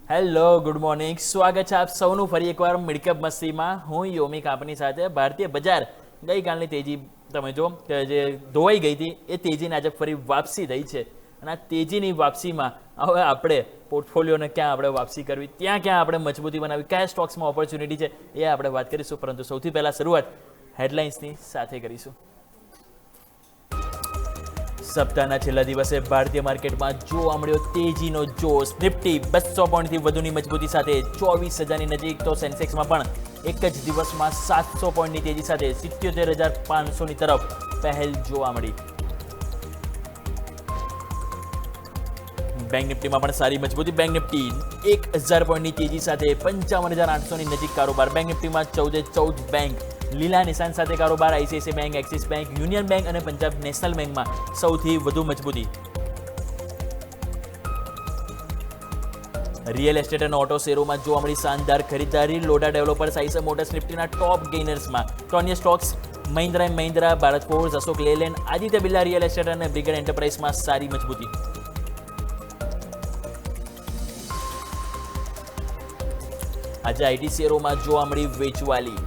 Hello, good morning. સ્વાગત છે આપ સૌનું ફરી એકવાર મિડકપ મસ્તીમાં. હું યોમિક આપની સાથે. ભારતીય બજાર ગઈકાલની તેજી તમે જો કે જે ધોવાઈ ગઈ હતી એ તેજીને આજે ફરી વાપસી થઈ છે. અને આ તેજીની વાપસીમાં હવે આપણે પોર્ટફોલિયોને ક્યાં આપણે વાપસી કરવી, ક્યાં આપણે મજબૂતી બનાવી, કયા સ્ટોક્સમાં ઓપોર્ચ્યુનિટી છે એ આપણે વાત કરીશું. પરંતુ સૌથી પહેલાં શરૂઆત હેડલાઇન્સની સાથે કરીશું. સપ્તાહના છેલ્લા દિવસે ભારતીય માર્કેટમાં જોવા મળ્યો તેજીનો જોશ. નિફ્ટી 200 પોઈન્ટથી વધુની મજબૂતી સાથે 24,000ની નજીક, તો સેન્સેક્સમાં પણ એક જ દિવસમાં 700 પોઈન્ટની તેજી સાથે 77,500ની તરફ પહેલ જોવા મળી. બેંક નિફ્ટીમાં પણ સારી મજબૂતી. બેંક નિફ્ટી 1,000 પોઈન્ટની તેજી સાથે 55,800ની નજીક કારોબાર. બેંક નિફ્ટીમાં 14 બેંક લીલા નિશાન સાથે કારોબાર. ICICI bank, Axis bank, Union bank અને પંજાબ નેશનલ બેંકમાં સૌથી વધુ મજબૂતી. રિયલ એસ્ટેટ અને ઓટો શેરોમાં જોવા મળી શાનદાર ખરીદારી. લોડા ડેવલપર્સ, આઈસર મોટર્સ નિફ્ટીના ટોપ ગેઇનર્સમાં. તો અન્ય stocks Mahindra and Mahindra, Bharat Forge, Ashok Leyland, Aditya Birla real estate અને બ્રિગેડ એન્ટરપ્રાઇઝમાં સારી મજબૂતી. આજે આઈટી શેરોમાં જોવા મળી વેચવાલી.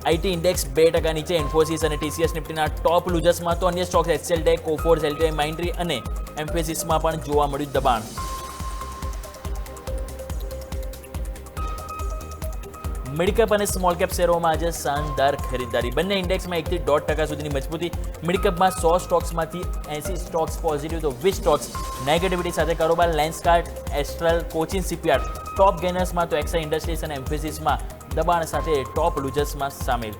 આઈટી ઇન્ડેક્સ 2% નીચે. ઇન્ફોસિસ અને ટીસીએસ નિફ્ટીના ટોપ લૂઝર્સમાં. તો અન્ય Stokes Excel tech, કોફોર્સ, LTI, Mindtree અને એમ્ફેસિસમાં પણ જોવા મળ્યું દબાણ. મિડકેપ અને સ્મોલ કેપ શેરોમાં આજે શાનદાર ખરીદારી. બંને ઇન્ડેક્સમાં 1 થી 1.5% સુધીની મજબૂતી. મિડકેપમાં 100 સ્ટોક્સમાંથી 80 સ્ટોક્સ પોઝિટિવ, તો 20 સ્ટોક્સ નેગેટિવિટી સાથે કારોબાર. લેન્સકાર્ટ, એસ્ટ્રલ, કોચિન શિપયાર્ડ ટોપ ગેનર્સમાં. તો એક્સા ઇન્ડસ્ટ્રીઝ અને એમ્ફેસિસમાં દબાણ સાથે ટોપ લૂઝર્સમાં સામેલ.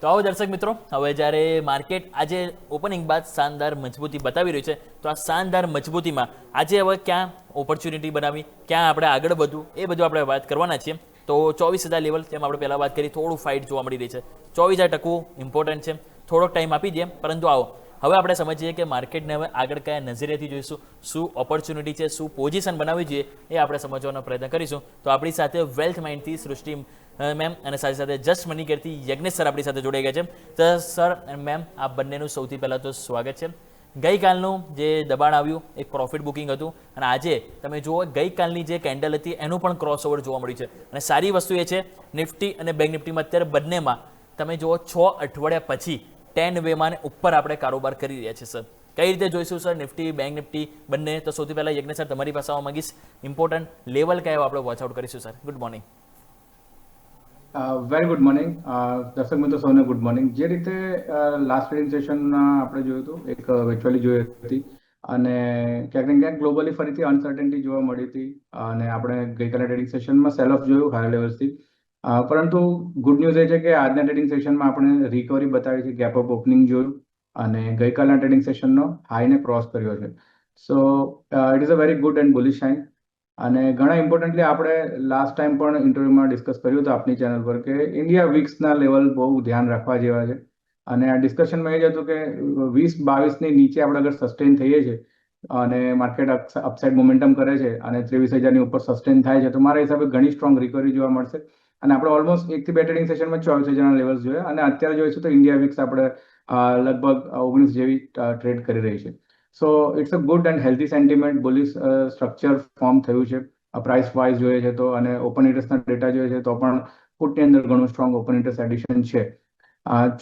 તો આવો દર્શક મિત્રો, હવે જ્યારે માર્કેટ આજે ઓપનિંગ બાદ શાનદાર મજબૂતી બતાવી રહ્યું છે, તો આ શાનદાર મજબૂતીમાં આજે હવે ક્યાં ઓપોર્ચ્યુનિટી બનાવી, ક્યાં આપણે આગળ વધવું, એ બધું આપણે વાત કરવાના છીએ. તો 24,000 લેવલ, જેમ આપણે પહેલાં વાત કરી, થોડું ફાઇટ જોવા મળી રહી છે. 24,000 ટકવું ઇમ્પોર્ટન્ટ છે. થોડોક ટાઈમ આપી દઈએ, પરંતુ આવો હવે આપણે સમજીએ કે માર્કેટને હવે આગળ કયા નજરેથી જોઈશું, શું ઓપોર્ચ્યુનિટી છે, શું પોઝિશન બનાવવી જોઈએ, એ આપણે સમજવાનો પ્રયત્ન કરીશું. તો આપણી સાથે વેલ્થ માઇન્ડથી સૃષ્ટિ મેમ અને સાથે સાથે જસ્ટ મની કેરથી યજ્ઞેશ સર આપણી સાથે જોડાઈ ગયા છે. તો સર અને મેમ, આ બંનેનું સૌથી પહેલાં તો સ્વાગત છે. ગઈકાલનું જે દબાણ આવ્યું એક પ્રોફિટ બુકિંગ હતું, અને આજે તમે જુઓ ગઈકાલની જે કેન્ડલ હતી એનું પણ ક્રોસઓવર જોવા મળ્યું છે. અને સારી વસ્તુ એ છે, નિફ્ટી અને બેંક નિફ્ટીમાં અત્યારે બંનેમાં તમે જુઓ 6 અઠવાડિયા પછી 10 વેમાં ઉપર આપણે કારોબાર કરી રહ્યા છીએ. સર, કઈ રીતે જોઈશું સર નિફ્ટી, બેંક નિફ્ટી બંને? તો સૌથી પહેલાં યજ્ઞેશ સર તમારી પાસે આવવા માંગીશ. ઇમ્પોર્ટન્ટ લેવલ કયા આપણે વોચ આઉટ કરીશું? Sir, good morning. Very good morning દર્શક મિત્રો, સૌને ગુડ મોર્નિંગ. જે રીતે લાસ્ટ ટ્રેડિંગ સેશનમાં આપણે જોયું હતું, એક વર્ચ્યુઅલી જોઈ હતી, અને ક્યાંક ને ક્યાંક ગ્લોબલી ફરીથી અનસર્ટનિટી જોવા મળી હતી, અને આપણે ગઈકાલે ટ્રેડિંગ સેશનમાં સેલ ઓફ જોયું હાયર લેવલ્સથી. પરંતુ ગુડ ન્યૂઝ એ છે કે આજના ટ્રેડિંગ સેશનમાં આપણે રિકવરી બતાવી છે, ગેપ અપ ઓપનિંગ જોયું, અને ગઈકાલના ટ્રેડિંગ સેશનનો હાઈને ક્રોસ કર્યો છે. So it is a very good and bullish sign. અને ઘણા ઇમ્પોર્ટન્ટલી આપણે લાસ્ટ ટાઈમ પણ ઇન્ટરવ્યુમાં ડિસ્કસ કર્યું હતું આપની ચેનલ પર કે ઇન્ડિયા વિક્સના લેવલ બહુ ધ્યાન રાખવા જેવા છે. અને આ ડિસ્કશનમાં એ જ હતું કે 20-22ની નીચે આપણે અગર સસ્ટેન થઈએ છીએ અને માર્કેટ અપસાઇડ મોમેન્ટમ કરે છે અને 23,000ની ઉપર સસ્ટેન થાય છે, તો મારા હિસાબે ઘણી સ્ટ્રોંગ રિકવરી જોવા મળશે. અને આપણે ઓલમોસ્ટ 1 થી 2 ટ્રેડિંગ સેશનમાં 24,000ના લેવલ્સ જોયા, અને અત્યારે જોઈશું તો ઇન્ડિયા વિક્સ આપણે લગભગ 19 જેવી ટ્રેડ કરી રહી છે. So it's a good and healthy sentiment. Bullish structure form થયું છે પ્રાઇસ વાઇઝ જોઈએ છે તો, અને ઓપન ઇન્ટરેસ્ટના ડેટા જોઈએ છે તો પણ પુટની અંદર ઘણું સ્ટ્રોંગ ઓપન ઇન્ટરેસ્ટ એડિશન છે.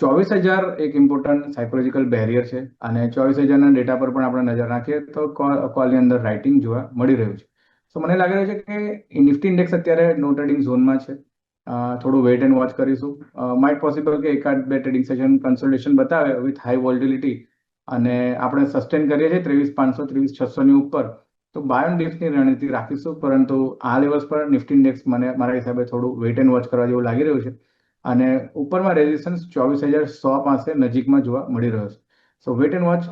24,000 એક ઇમ્પોર્ટન્ટ સાયકોલોજીકલ બેરિયર છે, અને 24,000ના ડેટા પર પણ આપણે નજર નાખીએ તો કોલની અંદર રાઇટિંગ જોવા મળી રહ્યું છે. સો મને લાગી રહ્યું છે કે નિફ્ટી ઇન્ડેક્સ અત્યારે નો ટ્રેડિંગ ઝોનમાં છે. થોડું વેઇટ એન્ડ વોચ કરીશું. માઇટ પોસિબલ કે 1-2 ટ્રેડિંગ સેશન કન્સોલિડેશન બતાવે વિથ હાઈ વોલ્ટિલિટી, અને આપણે સસ્ટેન કરીએ છીએ 23,500 23,600ની ઉપર, તો બાય ઓન ડિપ્સની રણનીતિ રાખીશું. પરંતુ આ લેવલ્સ પર નિફ્ટી ઇન્ડેક્સ મને મારા હિસાબે થોડું વેઇટ એન્ડ વોચ કરવા જેવું લાગી રહ્યું છે, અને ઉપરમાં રેઝિસ્ટન્સ 24,100 પાસે નજીકમાં જોવા મળી રહ્યો છે. સો વેઇટ એન્ડ વોચ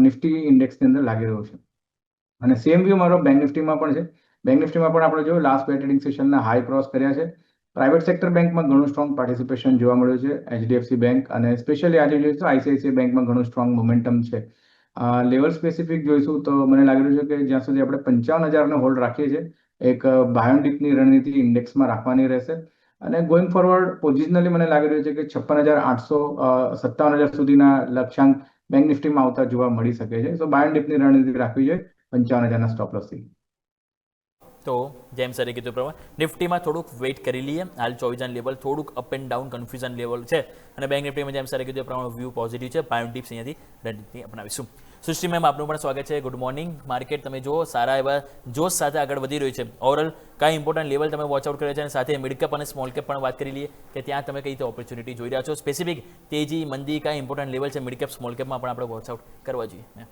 નિફ્ટી ઇન્ડેક્સની અંદર લાગી રહ્યું છે. અને સેમ વ્યૂ મારો બેંક નિફ્ટીમાં પણ છે. બેંક નિફ્ટીમાં પણ આપણે જોયું લાસ્ટ બે ટ્રેડિંગ સેશનના હાઈ ક્રોસ કર્યા છે. પ્રાઇવેટ સેક્ટર બેંકમાં ઘણું સ્ટ્રોંગ પાર્ટિસિપેશન જોવા મળ્યું છે. એચડીએફસી બેંક અને સ્પેશિયલી આજે જોઈએ તો આઈસીઆઈસીઆઈ બેંકમાં ઘણું સ્ટ્રોંગ મોમેન્ટમ છે. લેવલ સ્પેસિફિક જોઈશું તો મને લાગી રહ્યું છે કે જ્યાં સુધી આપણે 55,000નો હોલ્ડ રાખીએ છીએ, એક બાય ઓન ડિપની રણનીતિ ઇન્ડેક્સમાં રાખવાની રહેશે. અને ગોઈંગ ફોરવર્ડ પોઝિશનલી મને લાગી રહ્યું છે કે 56,800 57,000 સુધીના લક્ષ્યાંક બેંક નિફ્ટીમાં આવતા જોવા મળી શકે છે. સો બાય ઓન ડિપની રણનીતિ રાખવી જોઈએ 55,000ના સ્ટોપ લોસથી. તો જેમ સરે કીધું પ્રમાણે નિફ્ટીમાં થોડુંક વેઇટ કરી લઈએ. હાલ 24 લેવલ થોડુંક up and down confusion level છે અને બેંક નિફ્ટીમાં જેમ સરે કીધું પ્રમાણે વ્યૂ પોઝિટિવ છે. બાય ઓન ડિપ્સ અહીંયાથી રણનીતિ અપનાવીશું. સૃષ્ટિ મેમ આપનું પણ સ્વાગત છે. Good morning. માર્કેટ તમે જુઓ સારા એવા જોશ સાથે આગળ વધી રહ્યું છે. ઓવરઓલ કાંઈ ઇમ્પોર્ટન્ટ લેવલ તમે વોચઆઉટ કર્યા છે અને સાથે મિડ કેપ અને સ્મોલ કેપ પણ વાત કરી લઈએ કે ત્યાં તમે કઈ રીતે ઓપોર્ચ્યુનિટી જોઈ રહ્યા છો. સ્પેસિફિક તેજી મંદી કાંઈ ઇમ્પોર્ટન્ટ લેવલ છે મિડ કેપ સ્મોલ કેપમાં પણ આપણે વોચઆઉટ કરવા જોઈએ.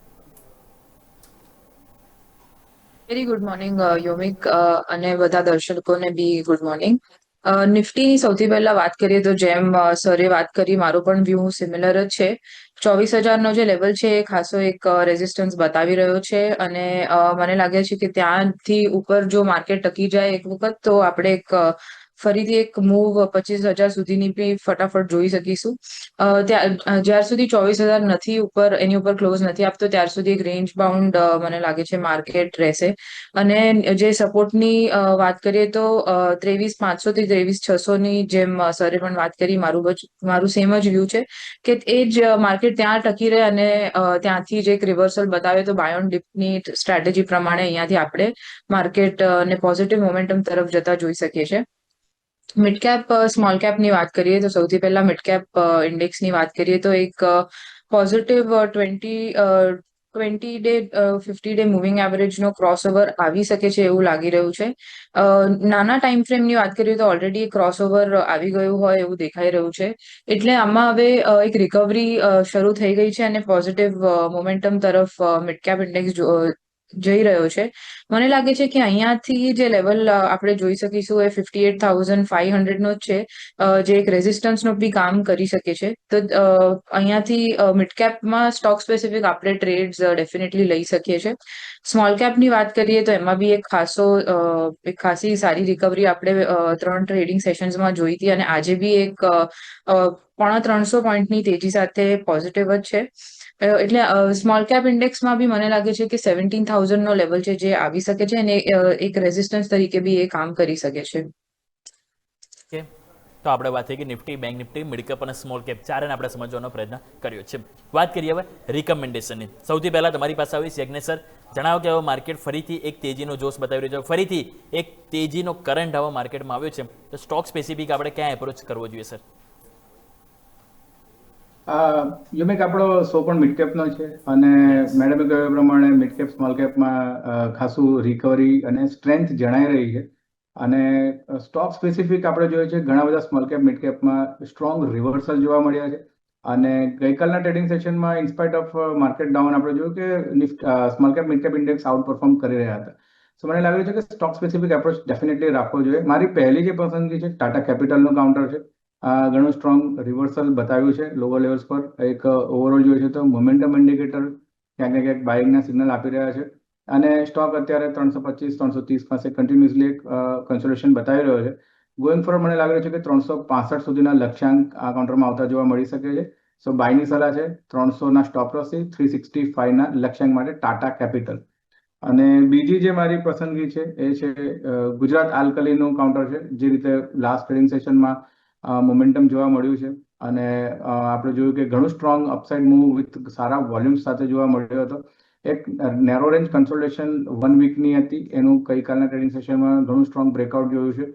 વેરી ગુડ મોર્નિંગ યોમિક અને બધા દર્શકોને બી ગુડ મોર્નિંગ. નિફ્ટીની સૌથી પહેલા વાત કરીએ તો જેમ સરે વાત કરી, મારો પણ વ્યૂ સિમિલર જ છે. 24,000નો જે લેવલ છે એ ખાસો એક રેઝિસ્ટન્સ બતાવી રહ્યો છે અને મને લાગે છે કે ત્યાંથી ઉપર જો માર્કેટ ટકી જાય એક વખત તો આપણે એક ફરીથી એક મૂવ 25,000 સુધીની બી ફટાફટ જોઈ શકીશું. જ્યાર સુધી 24,000 નથી ઉપર એની ઉપર ક્લોઝ નથી આપતો ત્યાર સુધી એક રેન્જ બાઉન્ડ મને લાગે છે માર્કેટ રહેશે. અને જે સપોર્ટની વાત કરીએ તો 23,500 થી 23,600ની જેમ સરે પણ વાત કરી, મારું સેમ જ વ્યૂ છે કે એ જ માર્કેટ ત્યાં ટકી રહે અને ત્યાંથી જ એક રિવર્સલ બતાવે તો બાય ઓન ડિપની સ્ટ્રેટેજી પ્રમાણે અહીંયાથી આપણે માર્કેટ ને પોઝિટિવ મોમેન્ટમ તરફ જતા જોઈ શકીએ છીએ. મિડ કેપ સ્મોલ કેપની વાત કરીએ તો સૌથી પહેલા મિડ કેપ ઇન્ડેક્સની વાત કરીએ તો એક પોઝિટિવ 20 ડે 50 ડે મૂવિંગ એવરેજનો ક્રોસઓવર આવી શકે છે એવું લાગી રહ્યું છે. નાના ટાઈમ ફ્રેમની વાત કરીએ તો ઓલરેડી ક્રોસઓવર આવી ગયું હોય એવું દેખાઈ રહ્યું છે. એટલે આમાં હવે એક રિકવરી શરૂ થઈ ગઈ છે અને પોઝિટિવ મોમેન્ટમ તરફ મિડ કેપ ઇન્ડેક્સ જઈ રહ્યો છે. મને લાગે છે કે અહીંયાથી જે લેવલ આપણે જોઈ શકીશું એ 58,500નો જ છે, જે એક રેઝિસ્ટન્સનો બી કામ કરી શકે છે. તો અહીંયાથી મિડ કેપમાં સ્ટોક સ્પેસિફિક આપણે ટ્રેડ્સ ડેફિનેટલી લઈ શકીએ છીએ. સ્મોલ કેપની વાત કરીએ તો એમાં બી એક ખાસી સારી રિકવરી આપણે 3 ટ્રેડિંગ સેશન્સમાં જોઈ હતી અને આજે બી એક 350 પોઈન્ટની તેજી સાથે પોઝિટિવ જ છે. એટલે સ્મોલ કેપ ઇન્ડેક્સમાં બી મને લાગે છે કે 17,000નો લેવલ છે જે આવી શકે છે અને એક રેઝિસ્ટન્સ તરીકે બી એ કામ કરી શકે છે. ઓકે, તો આપણે વાત થઈ કે Nifty, bank Nifty, mid cap અને સ્મોલ કેપ ચારેને આપણે સમજવાનો પ્રયત્ન કર્યો છે. વાત કરીએ હવે રિકમેન્ડેશનની. સૌથી પહેલાં તમારી પાસે આવીશ યજ્ઞેશ સર. જણાવો કે હવે માર્કેટ ફરીથી એક તેજીનો જોશ બતાવી રહ્યો છે, ફરીથી એક તેજીનો કરંટ હવે માર્કેટમાં આવ્યો છે, તો સ્ટોક સ્પેસિફિક આપણે ક્યાં એપ્રોચ કરવો જોઈએ સર? યુમિક આપણો શો પણ મિડ કેપનો છે અને મેડમે કહ્યું એ પ્રમાણે મિડ કેપ સ્મોલ કેપમાં ખાસું રિકવરી અને સ્ટ્રેન્થ જણાઈ રહી છે. અને સ્ટોક સ્પેસિફિક આપણે જોઈએ છે ઘણા બધા સ્મોલ કેપ મિડ કેપમાં સ્ટ્રોંગ રિવર્સલ જોવા મળ્યા છે. અને ગઈકાલના ટ્રેડિંગ સેશનમાં ઇન્સ્પાઇટ ઓફ માર્કેટ ડાઉન આપણે જોયું કે small cap mid cap index outperform કરી રહ્યા હતા. સો મને લાગે છે કે સ્ટોક સ્પેસિફિક એપ્રોચ ડેફિનેટલી રાખવો જોઈએ. મારી પહેલી જે પસંદગી છે ટાટા કેપિટલનું કાઉન્ટર છે. ઘણું સ્ટ્રોંગ રિવર્સલ બતાવ્યું છે લોઅર લેવલ્સ પર. એક ઓવરઓલ જોઈએ છે તો મોમેન્ટમ ઇન્ડિકેટર ક્યાંક ને ક્યાંક બાઇંગના સિગ્નલ આપી રહ્યા છે અને સ્ટોક અત્યારે 325-330 પાસે કન્ટિન્યુઅસલી એક કન્સોલેશન બતાવી રહ્યો છે. ગોઈંગ ફોરવર્ડ મને લાગે છે કે 365 સુધીના લક્ષ્યાંક આ કાઉન્ટરમાં આવતા જોવા મળી શકે છે. સો બાયની સલાહ છે 300ના સ્ટોપ લોસથી 365ના લક્ષ્યાંક માટે ટાટા કેપિટલ. અને બીજી જે મારી પસંદગી છે એ છે ગુજરાત આલ્કલીનું કાઉન્ટર છે. જે રીતે લાસ્ટ ટ્રેડિંગ સેશનમાં મોમેન્ટમ જોવા મળ્યું છે અને આપણે જોયું કે ઘણું strong upside move with Sara volumes સાથે જોવા મળ્યો હતો. એક નેરો રેન્જ કન્સોલિડેશન 1 વીકની હતી, એનું ગઈકાલના ટ્રેડિંગ સેશનમાં ઘણું સ્ટ્રોંગ બ્રેકઆઉટ જોયું છે.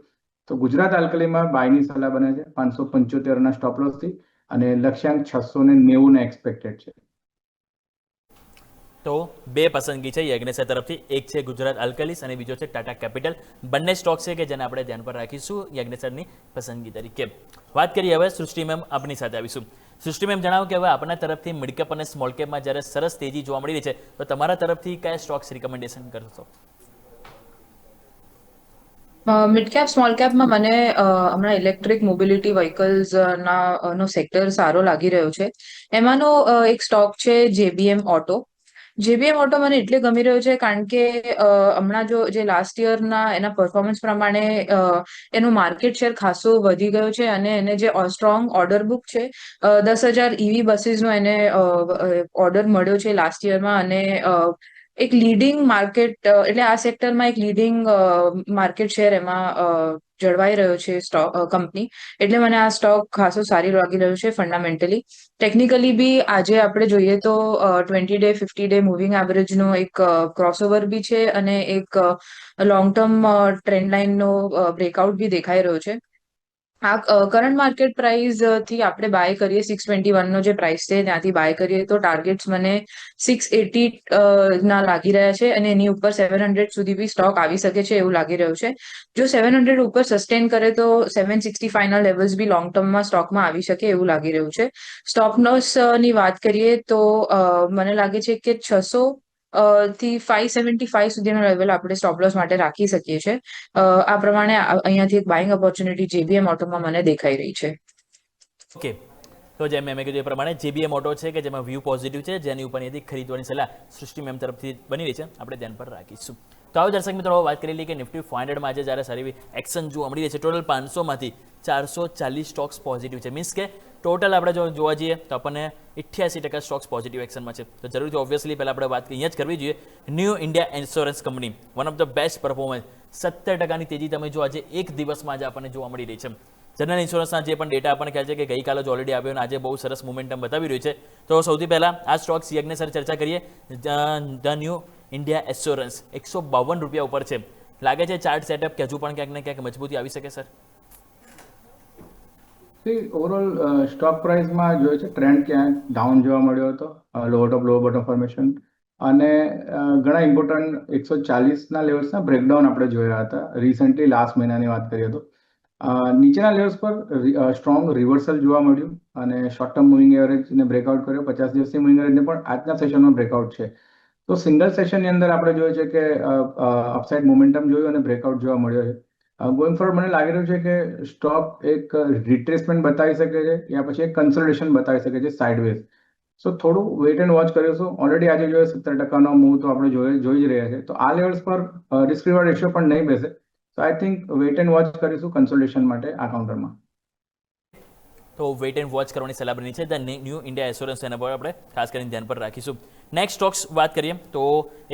તો ગુજરાત આલ્કલીમાં બાયની સલાહ બને છે 575ના સ્ટોપ લોસથી અને લક્ષ્યાંક 690 એક્સપેક્ટેડ છે. તો બે પસંદગી છે યજ્ઞેશ તરફથી, એક છે ગુજરાત આલ્કલીસ અને બીજો છે ટાટા કેપિટલ. બંને સ્ટોક છે કે જેને આપણે ધ્યાન પર રાખીશું યજ્ઞેશની પસંદગી તરીકે. વાત કરીએ હવે સૃષ્ટિ મેમ આપની સાથે આવીશું. સૃષ્ટિ મેમ જણાવો કે હવે આપણા તરફથી મિડ કેપ અને સ્મોલ કેપમાં જ્યારે સરસ તેજી જોવા મળી રહી છે તો તમારા તરફથી કયા સ્ટોક્સ રિકમેન્ડેશન કરશો? મિડ કેપ સ્મોલ કેપમાં મને હમણાં ઇલેક્ટ્રિક મોબિલિટી વ્હીકલ્સ નો સેક્ટર સારો લાગી રહ્યો છે. એમાંનો એક સ્ટોક છે JBM ઓટો. JBM ઓટો મને એટલે ગમી રહ્યો છે કારણ કે હમણાં જે લાસ્ટ યરના એના પરફોર્મન્સ પ્રમાણે એનું માર્કેટ શેર ખાસો વધી ગયો છે અને એને જે સ્ટ્રોંગ ઓર્ડર બુક છે 10,000 EV બસીસનો એને ઓર્ડર મળ્યો છે લાસ્ટ યરમાં અને એક લીડિંગ માર્કેટ એટલે આ સેક્ટરમાં એક લીડિંગ માર્કેટ શેર એમાં જળવાઈ રહ્યો છે કંપની એટલે મને આ સ્ટોક ખાસો સારી લાગી રહ્યો છે ફંડામેન્ટલી ટેકનિકલી બી આજે આપણે જોઈએ તો 20 ડે 50 ડે મૂવિંગ એવરેજનો એક ક્રોસઓવર બી છે અને એક લોંગ ટર્મ ટ્રેન્ડ લાઇનનો બ્રેકઆઉટ બી દેખાઈ રહ્યો છે આ કરંટ માર્કેટ પ્રાઇસ થી આપણે બાય કરીએ 621નો જે પ્રાઇસ છે ત્યાંથી બાય કરીએ તો ટાર્ગેટ્સ મને 680 ના લાગી રહ્યા છે અને એની ઉપર 700 સુધી બી સ્ટોક આવી શકે છે એવું લાગી રહ્યું છે જો 700 ઉપર સસ્ટેન કરે તો 765 ના લેવલ્સ બી લોંગ ટર્મમાં સ્ટોકમાં આવી શકે એવું લાગી રહ્યું છે સ્ટોપ લોસ ની વાત કરીએ તો મને લાગે છે કે 600 થી 575 સુધીનો લેવલ આપણે સ્ટોપ લોસ માટે રાખી શકીએ છીએ આ પ્રમાણે અહીંયાથી એક બાઇંગ ઓપોર્ચ્યુનિટી JBM ઓટોમાં મને દેખાઈ રહી છે ઓકે તો જેમ મેં કીધું એ પ્રમાણે JBM ઓટો છે કે જેમાં વ્યૂ પોઝિટિવ છે જેની ઉપર અહીંયાથી ખરીદવાની સલાહ સૃષ્ટિ મેમ તરફથી બની રહી છે આપણે ધ્યાન પર રાખીશું તો આવો દર્શક મિત્રો વાત કરી લઈએ કે નિફ્ટી 500માં આજે જ્યારે સારી એક્શન જોવા મળી રહી છે ટોટલ 500માંથી 440 સ્ટોક્સ પોઝિટિવ છે મીન્સ કે ટોટલ આપણે જો જોવા જઈએ તો આપણને 88% સ્ટોક્સ પોઝિટિવ એક્શનમાં છે તો જરૂરથી ઓબ્વિયસલી પહેલાં આપણે વાત અહીંયા જ કરવી જોઈએ New India Insurance Company one of the best performance 70%ની તેજી તમે જો આજે એક દિવસમાં આજે આપણને જોવા મળી રહી છે જનરલ ઇન્સ્યોરન્સના જે પણ ડેટા આપણને ખ્યાલ છે કે ગઈકાલે જ ઓલરેડી આવ્યો અને આજે બહુ સરસ મોમેન્ટમ બતાવી રહ્યું છે તો સૌથી પહેલાં આ સ્ટોક સીએગને સર ચર્ચા કરીએ ધ ન્યૂ ઇન્ડિયા એસ્યોરન્સ 152 રૂપિયા ઉપર છે લાગે છે ચાર્ટ સેટઅપ કે હજુ પણ ક્યાંક ને ક્યાંક મજબૂતી આવી શકે સર ઓવરઓલ સ્ટોક પ્રાઇસમાં જોઈએ છે ટ્રેન્ડ ક્યાંક ડાઉન જોવા મળ્યો હતો લોઅર ટોપ લોઅર બોટમ ફોર્મેશન અને ઘણા ઇમ્પોર્ટન્ટ 140ના લેવલ્સના બ્રેકડાઉન આપણે જોયા હતા રિસન્ટલી લાસ્ટ મહિનાની વાત કરીએ તો નીચેના લેવલ્સ પર સ્ટ્રોંગ રિવર્સલ જોવા મળ્યું અને શોર્ટ ટર્મ મૂવિંગ એવરેજને બ્રેકઆઉટ કર્યો 50 દિવસની મૂવિંગ એવરેજને પણ આજના સેશનમાં બ્રેકઆઉટ છે તો સિંગલ સેશનની અંદર આપણે જોઈએ છે કે અપસાઇડ મોમેન્ટમ જોયું અને બ્રેકઆઉટ જોવા મળ્યો છે ગોઈંગ ફોરવર્ડ મને લાગી રહ્યું છે કે સ્ટોક એક રિટ્રેસમેન્ટ બતાવી શકે છે યા પછી એક કન્સોલિડેશન બતાવી શકે છે સાઇડવેઝ સો થોડું વેટ એન્ડ વોચ કરીશું ઓલરેડી આજે જોઈએ 70%નો મૂવ તો આપણે જોઈ જ રહ્યા છે તો આ લેવલ્સ પર રિસ્ક રિવોર્ડ રેશિયો પણ નહીં બેસે તો I think wait and watch કરીશું કન્સોલિડેશન માટે આ કાઉન્ટરમાં તો વેટ એન્ડ વોચ કરવાની સલાહ બની છે ધ ન્યૂ ઇન્ડિયા એસ્યોરન્સ એના પર આપણે ખાસ કરીને ધ્યાન પર રાખીશું નેક્સ્ટ સ્ટોક્સ વાત કરીએ તો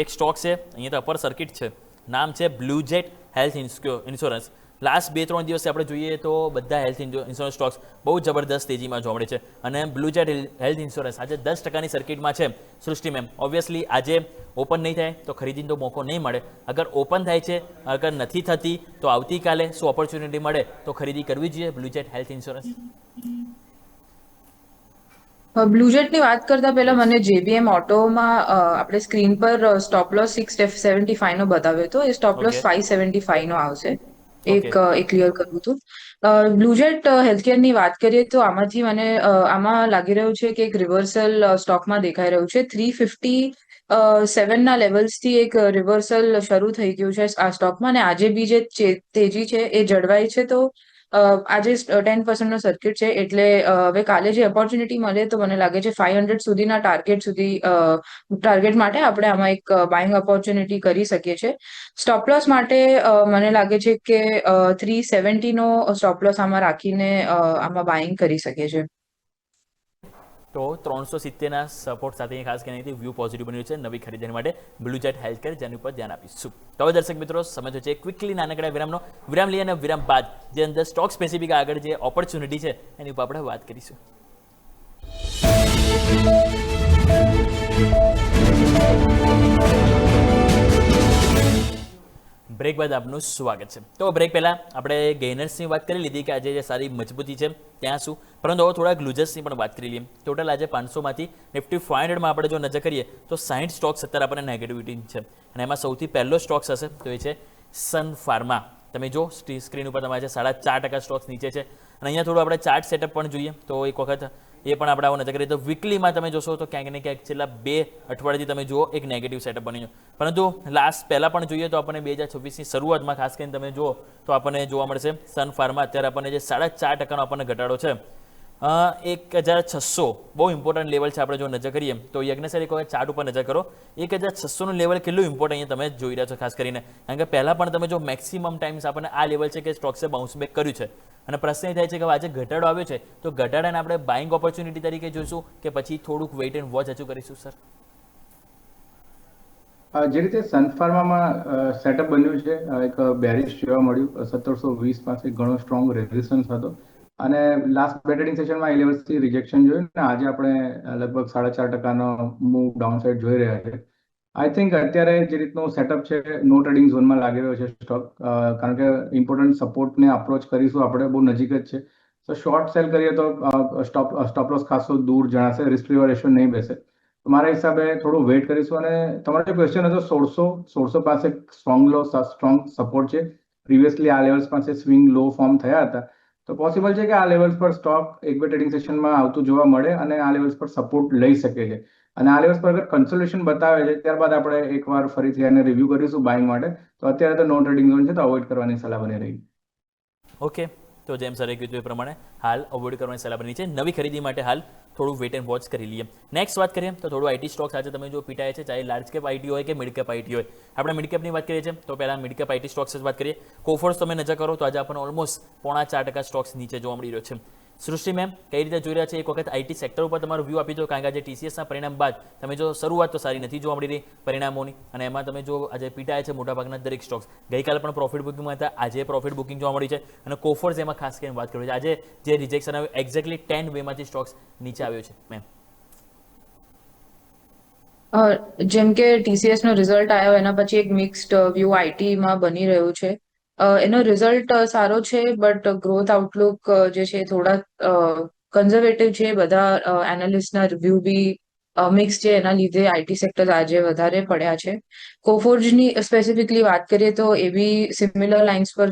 એક સ્ટોક છે અહીંયા તો અપર સર્કિટ છે નામ છે blue jet health insurance last 2-3 દિવસે આપણે જોઈએ તો બધા હેલ્થ ઇન્સ્યોરન્સ સ્ટોક્સ બહુ જબરદસ્ત તેજીમાં જોવા મળે છે અને બ્લુ જેટ હેલ્થ ઇન્સ્યોરન્સ આજે 10%ની સર્કિટમાં છે સૃષ્ટિ મેમ ઓબ્વિયસલી આજે ઓપન નહીં થાય તો ખરીદીનો મોકો નહીં મળે અગર ઓપન થાય છે અગર નથી થતી તો આવતીકાલે શું ઓપોર્ચ્યુનિટી મળે તો ખરીદી કરવી જોઈએ બ્લુ જેટ હેલ્થ ઇન્સ્યોરન્સ બ્લુજેટની વાત કરતા પહેલા મને JBM ઓટોમાં આપણે સ્ક્રીન પર સ્ટોપ લોસ 675 નો બતાવ્યો હતો એ સ્ટોપ લોસ 575 નો આવશે એક ક્લિયર કરવું હતું બ્લુજેટ હેલ્થકેરની વાત કરીએ તો આમાંથી મને આમાં લાગી રહ્યું છે કે એક રિવર્સલ સ્ટોકમાં દેખાઈ રહ્યું છે 357 ના લેવલ્સથી એક રિવર્સલ શરૂ થઈ ગયું છે આ સ્ટોકમાં અને આજે બી જે તેજી છે એ જળવાઈ છે તો આજે 10% નો સર્કિટ છે એટલે હવે કાલે જે ઓપોર્ચ્યુનિટી મળે તો મને લાગે છે 500 સુધીના ટાર્ગેટ માટે આપણે આમાં એક બાઇંગ ઓપોર્ચ્યુનિટી કરી શકીએ છીએ સ્ટોપ લોસ માટે મને લાગે છે કે 370 નો સ્ટોપ લોસ આમાં રાખીને આમાં બાઇંગ કરી શકીએ છીએ તો 370ના સપોર્ટ સાથે ખાસ કરીને વ્યૂ પોઝિટિવ બન્યું છે નવી ખરીદી માટે બ્લુ જેટ હેલ્થકેર જેની ઉપર ધ્યાન આપીશું તો હવે દર્શક મિત્રો સમય છે ક્વિકલી નાનકડા વિરામ લઈએ અને વિરામ બાદ જે અંદર સ્ટોક સ્પેસિફિક આગળ જે ઓપોર્ચ્યુનિટી છે એની ઉપર આપણે વાત કરીશું બ્રેક બાદ આપનું સ્વાગત છે તો બ્રેક પહેલાં આપણે ગેઇનર્સની વાત કરી લીધી કે આજે જે સારી મજબૂતી છે ત્યાં શું પરંતુ હવે થોડાક લૂઝર્સની પણ વાત કરી લઈએ ટોટલ આજે 500માંથી નિફ્ટી 500માં આપણે જો નજર કરીએ તો 60 સ્ટોક્સ અત્યારે આપણને નેગેટિવિટી છે અને એમાં સૌથી પહેલો સ્ટોક્સ હશે તો એ છે સન ફાર્મા તમે જો સ્ક્રીન ઉપર તમારે 4.5% સ્ટોક્સ નીચે છે અને અહીંયા થોડું આપણે ચાર્ટ સેટઅપ પણ જોઈએ તો એક વખત એ પણ આપણે આવો નજર કરીએ તો વીકલીમાં તમે જોશો તો ક્યાંક ને ક્યાંક છેલ્લા 2 અઠવાડિયાથી તમે જુઓ એક નેગેટિવ સેટઅપ બની ગયો પરંતુ લાસ્ટ પહેલાં પણ જોઈએ તો આપણને 2026ની શરૂઆતમાં ખાસ કરીને તમે જુઓ તો આપણને જોવા મળશે સન ફાર્મા અત્યારે આપણને જે 4.5%નો આપણને ઘટાડો છે 1600 બહુ ઇમ્પોર્ટન્ટ લેવલ છે. આપણે જો નજર કરીએ તો યજ્ઞ સર એક વખત ચાર્ટ ઉપર નજર કરો. 1600નું લેવલ કેટલું ઇમ્પોર્ટન્ટ અહીંયા તમે જોઈ રહ્યા છો ખાસ કરીને, કારણ કે પહેલાં પણ તમે જો મેક્સિમમ ટાઈમ્સ આપણને આ લેવલ છે કે સ્ટોક્સે બાઉન્સ બેક કર્યું છે. અને પ્રશ્ન એ થાય છે કે આજે ઘટાડો આવ્યો છે તો ઘટાડાને આપણે બાઇંગ ઓપોર્ચ્યુનિટી તરીકે જોઈશું કે પછી થોડુંક વેઇટ એન્ડ વોચ હજુ કરીશું સર? જે રીતે સન ફાર્મામાં સેટઅપ બન્યું છે, એક બેરિશ જોવા મળ્યું. 1720 પાસે ઘણો સ્ટ્રોંગ રેઝિસ્ટન્સ હતો અને લાસ્ટ બે ટ્રેડિંગ સેશનમાં એ લેવલ્સથી રિજેક્શન જોયું ને આજે આપણે લગભગ 4.5%નો મૂવ ડાઉન સાઇડ જોઈ રહ્યા છે. આઈ થિંક અત્યારે જે રીતનું સેટઅપ છે નો ટ્રેડિંગ ઝોનમાં લાગી રહ્યો છે સ્ટોક, કારણ કે ઇમ્પોર્ટન્ટ સપોર્ટને અપ્રોચ કરીશું આપણે બહુ નજીક જ છે. તો શોર્ટ સેલ કરીએ તો સ્ટોપ લોસ ખાસો દૂર જણાશે, રિસ્ક રિવોર્ડ રેશિયો નહીં બેસે. તો મારા હિસાબે થોડું વેઇટ કરીશું. અને તમારો જે ક્વેશ્ચન હતો 1600 પાસે સ્ટ્રોંગ સપોર્ટ છે. પ્રીવિયસલી આ લેવલ્સ પાસે સ્વિંગ લો ફોર્મ થયા હતા, તો પોસિબલ છે કે આ લેવલ્સ પર સ્ટોક એક બે ટ્રેડિંગ સેશનમાં આવતું જોવા મળે અને આ લેવલ્સ પર સપોર્ટ લઈ શકે છે. અને આ લેવલ્સ પર અગર કન્સોલેશન બતાવે છે ત્યારબાદ આપણે એકવાર ફરીથી એને રિવ્યૂ કરીશું બાઇંગ માટે. તો અત્યારે તો નો ટ્રેડિંગ ઝોન છે તો અવોઇડ કરવાની સલાહ બની રહી. ઓકે, તો જેમ સરે કીધું એ પ્રમાણે હાલ અવોઇડ કરવાની સલાહ બની છે. નવી ખરીદી માટે હાલ થોડું વેટ એન્ડ વોચ કરી લઈએ. નેક્સ્ટ વાત કરીએ તો થોડું આઈટી સ્ટોક્સ આજે તમે જો પીટાય છે, ચાહે લાર્જ કેપ આઈટી હોય કે મિડ કેપ આઈટી હોય. આપણે મિડ કેપની વાત કરીએ છીએ તો પહેલાં મિડ કેપ આઈટી સ્ટોક્સ જ વાત કરીએ. કોફોર્સ તમે નજર કરો તો આજે આપણને ઓલમોસ્ટ 0.5% સ્ટોક્સ નીચે જોવા મળી રહ્યો છે. સૃષ્ટિ મેમ કઈ રીતે જોઈ રહ્યા છે, એક વખત આઈટી સેક્ટર ઉપર તમારું વ્યૂ આપી દો, કારણ કે આજે ટીસીએસના પરિણામ બાદ તમે જો શરૂઆત તો સારી નથી જોવા મળી રહી પરિણામોની, અને એમાં તમે જો આજે પીટાય છે મોટાભાગના દરેક સ્ટોક્સ. ગઈકાલે પણ પ્રોફિટ બુકિંગમાં હતા, આજે પ્રોફિટ બુકિંગ જોવા મળી છે. અને કોફોર્સ એમાં ખાસ કરીને વાત કરી છે. આજે જે રિજેક્શન આવ્યું એક્ઝેક્ટલી 10 વેમાંથી સ્ટોક્સ નીચે આવ્યો છે મેમ. જેમ કે TCS નો રિઝલ્ટ આવ્યો એના પછી એક મિક્સ્ડ વ્યૂ આઈટીમાં બની રહ્યું છે. એનો રિઝલ્ટ સારો છે બટ ગ્રોથ આઉટલુક જે છે થોડા કન્ઝર્વેટિવ છે. બધા એનાલિસ્ટના રિવ્યુ બી મિક્સ છે, એના લીધે આઈટી સેક્ટર આજે વધારે પડ્યા છે. કોફોર્જની સ્પેસિફિકલી વાત કરીએ તો એ બી સિમિલર લાઇન્સ પર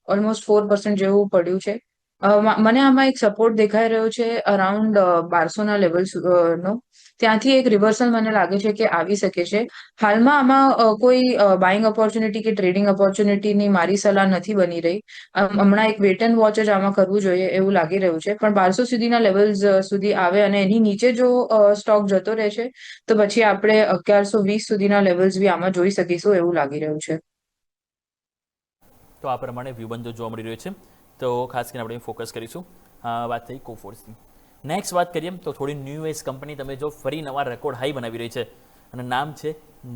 ઓલમોસ્ટ 4% જેવું પડ્યું છે. મને આમાં એક સપોર્ટ દેખાઈ રહ્યો છે અરાઉન્ડ 1200ના લેવલ નો. ત્યાંથી એક રિવર્સલ મને લાગે છે કે આવી શકે છે. હાલમાં આમાં કોઈ બાઇંગ ઓપોર્ચ્યુનિટી કે ટ્રેડિંગ ઓપોર્ચ્યુનિટીની મારી સલાહ નથી બની રહી. હમણાં એક વેટ એન્ડ વોચ જ આમાં કરવું જોઈએ એવું લાગી રહ્યું છે. પણ 1200 સુધીના લેવલ્સ સુધી આવે અને એની નીચે જો સ્ટોક જતો રહે છે તો પછી આપણે 1120 સુધીના લેવલ્સ બી આમાં જોઈ શકીશું એવું લાગી રહ્યું છે. તો આ પ્રમાણે વ્યૂ બંધો જોવા મળી રહ્યો છે. તો ખાસ કરીને આપણે ફોકસ કરીશું. વાત થઈ કોફોર્સની. નેક્સ્ટ વાત કરીએ તો થોડી ન્યૂ એજ કંપની તમે જો ફરી નવા રેકોર્ડ હાઈ બનાવી રહી છે અને નામ છે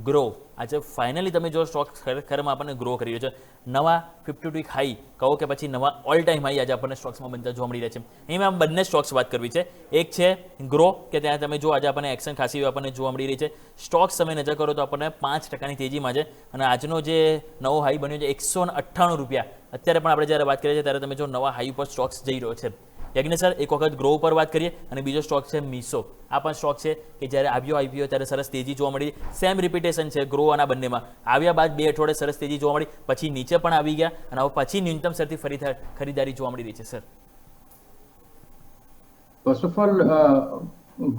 ગ્રો. આજે ફાઇનલી તમે જો સ્ટોક ખરેખરમાં આપણને ગ્રો કરી રહ્યો છે. નવા 52 વીક હાઈ કહો કે પછી નવા ઓલ ટાઈમ હાઈ આજે આપણને સ્ટોક્સમાં બનતા જોવા મળી રહ્યા છે. એમાં બંને સ્ટોક્સ વાત કરવી છે. એક છે ગ્રો કે ત્યાં તમે જો આજે આપણને એક્શન ખાસી આપણને જોવા મળી રહી છે. સ્ટોક્સ તમે નજર કરો તો આપણને 5%ની તેજીમાં છે અને આજનો જે નવો હાઈ બન્યો છે 198 રૂપિયા. અત્યારે પણ આપણે જ્યારે વાત કરીએ છીએ ત્યારે તમે જો નવા હાઈ ઉપર સ્ટોક્સ જઈ રહ્યો છે. યજ્ઞ સર એક વખત ગ્રો ઉપર વાત કરીએ અને બીજો સ્ટોક છે મીસો. આ પણ સ્ટોક છે કે જ્યારે આવ્યો આઈપીઓ ત્યારે સરસ તેજી જોવા મળી. સેમ રિપીટેશન છે ગ્રો અને બંનેમાં. આવ્યા બાદ 2 અઠવાડિયે સરસ તેજી જોવા મળી, પછી નીચે પણ આવી ગયા અને હવે પછી ન્યૂનતમ સ્તરથી ફરી ખરીદારી જોવા મળી રહી છે સર. ફર્સ્ટ ઓફ ઓલ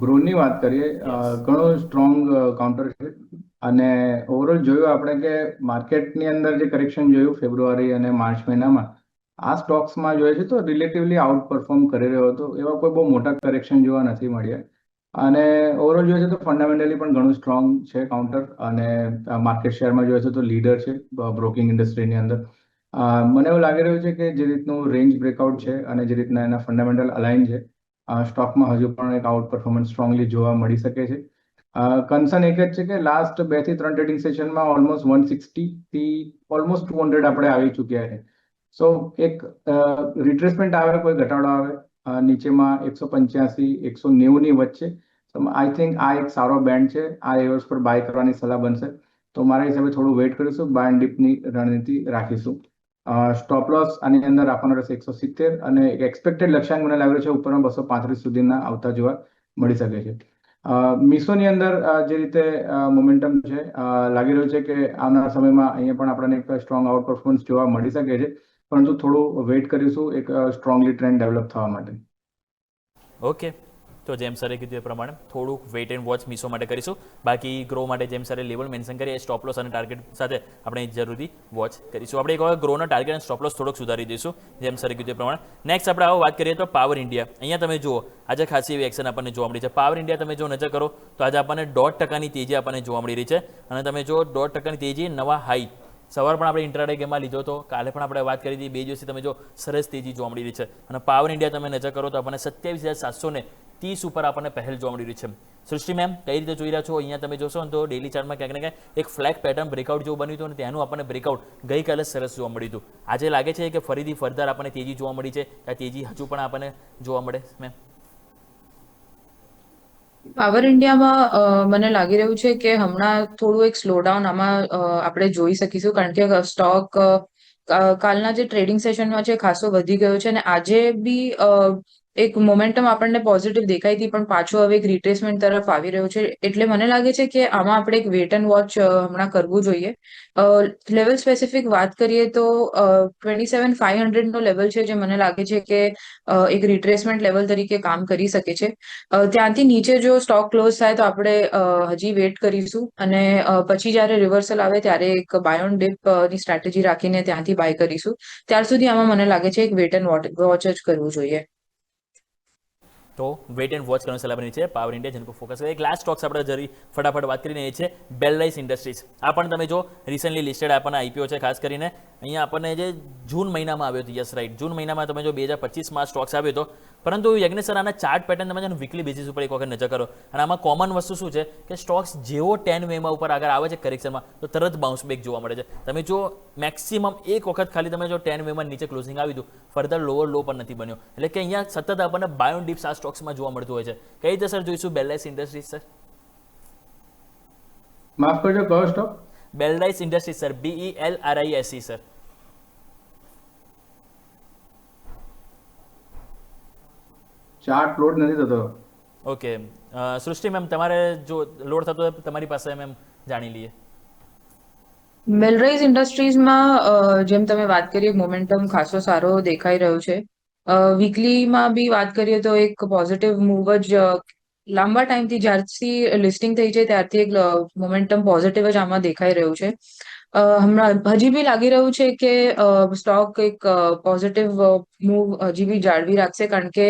ગ્રોની વાત કરીએ, ઘણો સ્ટ્રોંગ કાઉન્ટર છે અને ઓવરઓલ જોયું આપણે કે માર્કેટની અંદર જે કરેક્શન જોયું ફેબ્રુઆરી અને માર્ચ મહિનામાં આ સ્ટોક્સમાં જોઈએ છે તો રિલેટિવલી આઉટ પરફોર્મ કરી રહ્યો હતો. એવા કોઈ બહુ મોટા કરેક્શન જોવા નથી મળ્યા અને ઓવરઓલ જોઈએ છે તો ફંડામેન્ટલી પણ ઘણું સ્ટ્રોંગ છે કાઉન્ટર અને માર્કેટ શેરમાં જોઈએ છે તો લીડર છે બ્રોકિંગ ઇન્ડસ્ટ્રીની અંદર. મને એવું લાગી રહ્યું છે કે જે રીતનું રેન્જ બ્રેકઆઉટ છે અને જે રીતના એના ફંડામેન્ટલ અલાઇન છે, સ્ટોકમાં હજુ પણ એક આઉટ પરફોર્મન્સ સ્ટ્રોંગલી જોવા મળી શકે છે. કન્સર્ન એક જ છે કે લાસ્ટ 2 થી 3 ટ્રેડિંગ સેશનમાં ઓલમોસ્ટ 160 થી ઓલમોસ્ટ 200 આપણે આવી ચૂક્યા છે. સો એક રિટ્રેસમેન્ટ આવે, કોઈ ઘટાડો આવે નીચેમાં 185-190ની વચ્ચે, તો આઈ થિંક આ એક સારો બેન્ડ છે. આ લેવલ્સ પર બાય કરવાની સલાહ બનશે. તો મારા હિસાબે થોડું વેઇટ કરીશું, બાય એન્ડ ડીપની રણનીતિ રાખીશું. સ્ટોપ લોસ આની અંદર રાખવાનો રહેશે 170 અને એક એક્સપેક્ટેડ લક્ષ્યાંક મને લાગે છે ઉપરમાં 235 સુધીના આવતા જોવા મળી શકે છે. મીશોની અંદર જે રીતે મોમેન્ટમ છે લાગી રહ્યું છે કે આવનારા સમયમાં અહીંયા પણ આપણને એક સ્ટ્રોંગ આઉટ પરફોર્મન્સ જોવા મળી શકે છે, પરંતુ થોડું વેઇટ કરીશું એક સ્ટ્રોંગલી ટ્રેન્ડ ડેવલપ થવા માટે. ઓકે, તો જેમ સરે કીધું એ પ્રમાણે થોડુંક વેઇટ એન્ડ વોચ મીશો માટે કરીશું. બાકી ગ્રો માટે જેમ સરે લેવલ મેન્શન કરીએ સ્ટોપ લોસ અને ટાર્ગેટ સાથે આપણે જરૂરી વોચ કરીશું. આપણે એક વાર ગ્રોના ટાર્ગેટ અને સ્ટોપ લોસ થોડોક સુધારી દઈશું જેમ સરે કીધું એ પ્રમાણે. નેક્સ્ટ આપણે આવો વાત કરીએ તો પાવર ઇન્ડિયા. અહીંયા તમે જુઓ આજે ખાસી એવી એક્શન આપણને જોવા મળી છે. પાવર ઇન્ડિયા તમે જો નજર કરો તો આજે આપણને 1.5% તેજી આપણને જોવા મળી રહી છે અને તમે જો 1.5% તેજી નવા હાઈ સવાર પણ આપણે ઇન્ટ્રાડે ગેમમાં લીધો હતો, કાલે પણ આપણે વાત કરી હતી. 2 દિવસથી તમે જો સરસ તેજી જોવા મળી રહી છે અને પાવર ઇન્ડિયા તમે નજર કરો તો આપણને 27,730 ઉપર આપણને પહેલ જોવા મળી રહી છે. સૃષ્ટિ મેમ કઈ રીતે જોઈ રહ્યા છો? અહીંયા તમે જોશો ને તો ડેલી ચાર્ટમાં ક્યાંક ને ક્યાંક એક ફ્લેગ પેટર્ન બ્રેકઆઉટ જેવું બન્યું હતું અને ત્યાંનું આપણને બ્રેકઆઉટ ગઈકાલે સરસ જોવા મળ્યું હતું. આજે લાગે છે કે ફરીથી ફર્ધર આપણને તેજી જોવા મળી છે. આ તેજી હજુ પણ આપણને જોવા મળે મેમ? પાવર ઇન્ડિયામાં મને લાગી રહ્યું છે કે હમણાં થોડું એક સ્લોડાઉન આમાં આપણે જોઈ શકીશું, કારણ કે સ્ટોક કાલના જે ટ્રેડિંગ સેશનમાં છે ખાસો વધી ગયો છે અને આજે બી એક મોમેન્ટમ આપણને પોઝિટિવ દેખાઈ હતી, પણ પાછો હવે એક રિટ્રેસમેન્ટ તરફ આવી રહ્યો છે. એટલે મને લાગે છે કે આમાં આપણે એક વેટ એન્ડ વોચ હમણાં કરવું જોઈએ. લેવલ સ્પેસિફિક વાત કરીએ તો 27,500 નો લેવલ છે, જે મને લાગે છે કે એક રિટ્રેસમેન્ટ લેવલ તરીકે કામ કરી શકે છે. ત્યાંથી નીચે જો સ્ટોક ક્લોઝ થાય તો આપણે હજી વેટ કરીશું અને પછી જ્યારે રિવર્સલ આવે ત્યારે એક બાય ઓન ડિપ ની સ્ટ્રેટેજી રાખીને ત્યાંથી બાય કરીશું. ત્યાર સુધી આમાં મને લાગે છે એક વેટ એન્ડ વોચ જ કરવું જોઈએ. તો વેટ એન્ડ વોચ કરવાની સલાહ બની છે પાવર ઇન્ડિયા, જેનું ફોકસ કરે. એક લાસ્ટ સ્ટોક્સ આપણે જરી ફટાફટ વાત કરીને એ છે બેલરાઇસ ઇન્ડસ્ટ્રીઝ. આ પણ તમે જો રિસેન્ટલી લિસ્ટેડ આપણને આઈપીઓ છે. ખાસ કરીને અહીંયા આપણને જે જૂન મહિનામાં આવ્યો હતો, યસ રાઈટ, જૂન મહિનામાં તમે જો 2025માં સ્ટોક્સ આવ્યો હતો. પરંતુ યજ્ઞેશ સર આના ચાર્ટ પેટર્ન તમે છે વીકલી બેસિસ ઉપર એક વખત નજર કરો અને આમાં કોમન વસ્તુ શું છે કે સ્ટોક્સ જેવો 10 વેમાં ઉપર આગળ આવે છે કરેક્શનમાં તો તરત બાઉન્સ બેક જોવા મળે છે. તમે જો મેક્સિમમ એક વખત ખાલી તમે જો 10 વેમાં નીચે ક્લોઝિંગ આવ્યું હતું, ફર્ધર લોઅર લો પણ નથી બન્યો. એટલે કે અહીંયા સતત આપણને બાય ઓન ડિપ્સ આ સ્ટોક્સમાં જોવા મળતું હોય છે. કઈ રીતે સર જોઈશું બેલરાઇસ ઇન્ડસ્ટ્રીઝ સર? માફ કરજો, કયો stock? Belrise Industries sir, BELRISE sir. Chart load નથી થતો. ઓકે સૃષ્ટિ મેમ, તમારે જો લોડ થતો હોય તમારી પાસે મેમ જાણી લઈએ. બેલરાઇઝ ઇન્ડસ્ટ્રીઝમાં જેમ તમે વાત કરી મોમેન્ટમ ખાસો સારો દેખાઈ રહ્યો છે. વીકલીમાં બી વાત કરીએ તો એક પોઝિટિવ મૂવ જ લાંબા ટાઈમથી જ્યારથી લિસ્ટિંગ થઈ છે ત્યારથી એક મોમેન્ટમ પોઝિટિવ જ આમાં દેખાઈ રહ્યું છે. હમણાં હજી બી લાગી રહ્યું છે કે સ્ટોક એક પોઝિટિવ મૂવ હજી બી જાળવી રાખશે, કારણ કે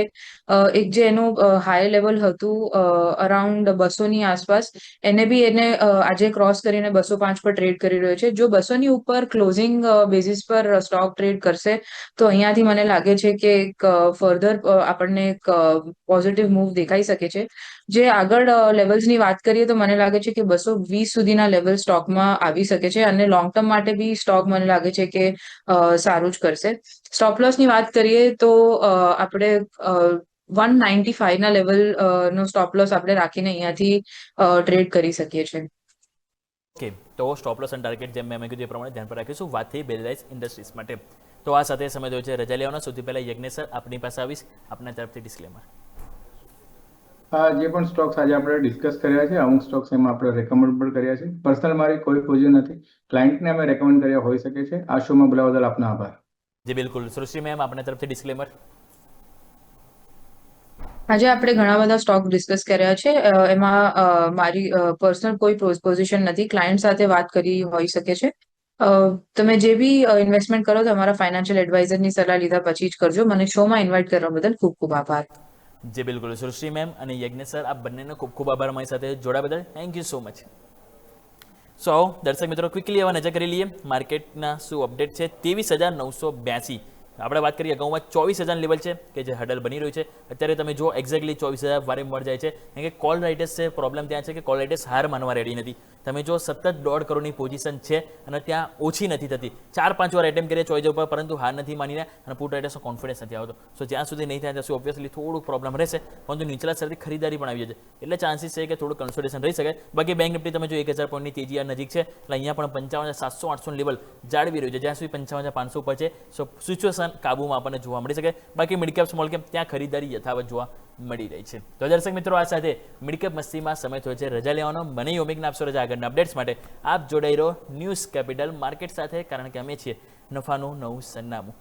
એક જે એનું હાઈ લેવલ હતું અરાઉન્ડ 200 ની આસપાસ, એને બી એને આજે ક્રોસ કરીને 205 પર ટ્રેડ કરી રહ્યો છે. જો 200 ની ઉપર ક્લોઝિંગ બેઝિસ પર સ્ટોક ટ્રેડ કરશે તો અહીંયાથી મને લાગે છે કે એક ફર્ધર આપણને એક પોઝિટિવ મૂવ દેખાઈ શકે છે. જે આગળ લેવલ્સની વાત કરીએ તો મને લાગે છે કે 220 સુધીના લેવલ સ્ટોકમાં આવી શકે છે અને લોંગ ટર્મ માટે બી સ્ટોક મને લાગે છે કે સારું જ કરશે. સ્ટોપ લોસની વાત કરીએ તો આપણે 195 ના લેવલ નો સ્ટોપ લોસ આપણે રાખીને અહીંયાથી ટ્રેડ કરી શકીએ છીએ. ઓકે, તો સ્ટોપ લોસ અને ટાર્ગેટ જેમ મેં કીધું એ પ્રમાણે ધ્યાન પર રાખીશું. વાત થઈ બેલરાઇસ ઇન્ડસ્ટ્રીઝ માટે. તો આ સાથે સમય થયો છે રજા લેવાનો. સૌથી પહેલાં યજ્ઞેશ સર આપની પાસે આવીશ, આપના તરફથી ડિસ્ક્લેમર. જે પણ સ્ટોક્સ આજે આપણે ડિસ્કસ કર્યા છે, અમુક સ્ટોક્સ એમાં આપણે રેકમેન્ડ પણ કર્યા છે. પર્સનલ મારી કોઈ પોઝિશન નથી, ક્લાયન્ટને અમે રેકમેન્ડ કર્યા હોઈ શકે છે. આ શોમાં બોલાવવા બદલ આપનો આભાર. જી બિલકુલ. સૃષ્ટિ મેમ આપના તરફથી ડિસ્ક્લેમર. આજે આપણે ઘણા બધા સ્ટોક ડિસ્કસ કર્યા છે. એમાં મારી પર્સનલ કોઈ પોઝિશન નથી, ક્લાયન્ટ સાથે વાત કરી હોઈ શકે છે. તમે જે બી ઇન્વેસ્ટમેન્ટ કરો તમારા ફાઇનાન્શિયલ એડવાઇઝરની સલાહ લીધા પછી જ કરજો. મને શોમાં ઇન્વાઇટ કરવા બદલ ખૂબ ખૂબ આભાર. જી બિલકુલ. સૃષ્ટિ મેમ અને યજ્ઞેશ સર, આ બંનેનો ખૂબ ખૂબ આભાર અમારી સાથે જોડાવા બદલ. Thank you so much. So આવો દર્શક મિત્રો ક્વિકલી એવા નજર કરી લઈએ માર્કેટના શું અપડેટ છે. 23,982 આપણે વાત કરીએ અગાઉમાં 24,000 લેવલ છે કે જે હડલ બની રહ્યું છે. અત્યારે તમે જો એક્ઝેક્ટલી 24,000 વારંવાર જાય છે, કારણ કે કોલ રાઇટર્સ છે. પ્રોબ્લેમ ત્યાં છે કે કોલ રાઇટર્સ હાર માનવા રેડી નથી. તમે જો સતત 1.5 કરોડની પોઝિશન છે અને ત્યાં ઓછી નથી થતી. 4-5 વાર એટેમ્પ કરીએ ચોઈસ ઉપર, પરંતુ હાર નથી માનીને અને પુટ રાઇટર્સનો કોન્ફિડન્સ નથી આવતો. સો જ્યાં સુધી નહીં થાય ત્યાં સુધી ઓબ્વિયસલી થોડુંક પ્રોબ્લેમ રહેશે, પરંતુ નીચલા સ્તરથી ખરીદારી પણ આવી જશે. એટલે ચાન્સીસ છે કે થોડું કન્સોલિડેશન રહી શકે. બાકી બેંક નિફ્ટી તમે જો 1,000 પોઈન્ટની તેજી નજીક છે, એટલે અહીંયા પણ 55,700-800 લેવલ જાળવી રહ્યું છે. જ્યાં સુધી 55,500 ઉપર છે, સો સિચ્યુએશન કાબુમાં આપણને જોવા મળી શકે. બાકી મિડ કેપ સ્મોલ કેપ ત્યાં ખરીદારી યથાવત જોવા મળી રહી છે. તો દર્શક મિત્રો, આ સાથે મિડ કેપ મસ્તીમાં સમય થયો છે રજા લેવાનો. મને યોમિકને આપશો રજા. આગળના અપડેટ્સ માટે આપ જોડાઈ રહો ન્યૂઝ કેપિટલ માર્કેટ સાથે, કારણ કે અમે છીએ નફાનું નવું સરનામું.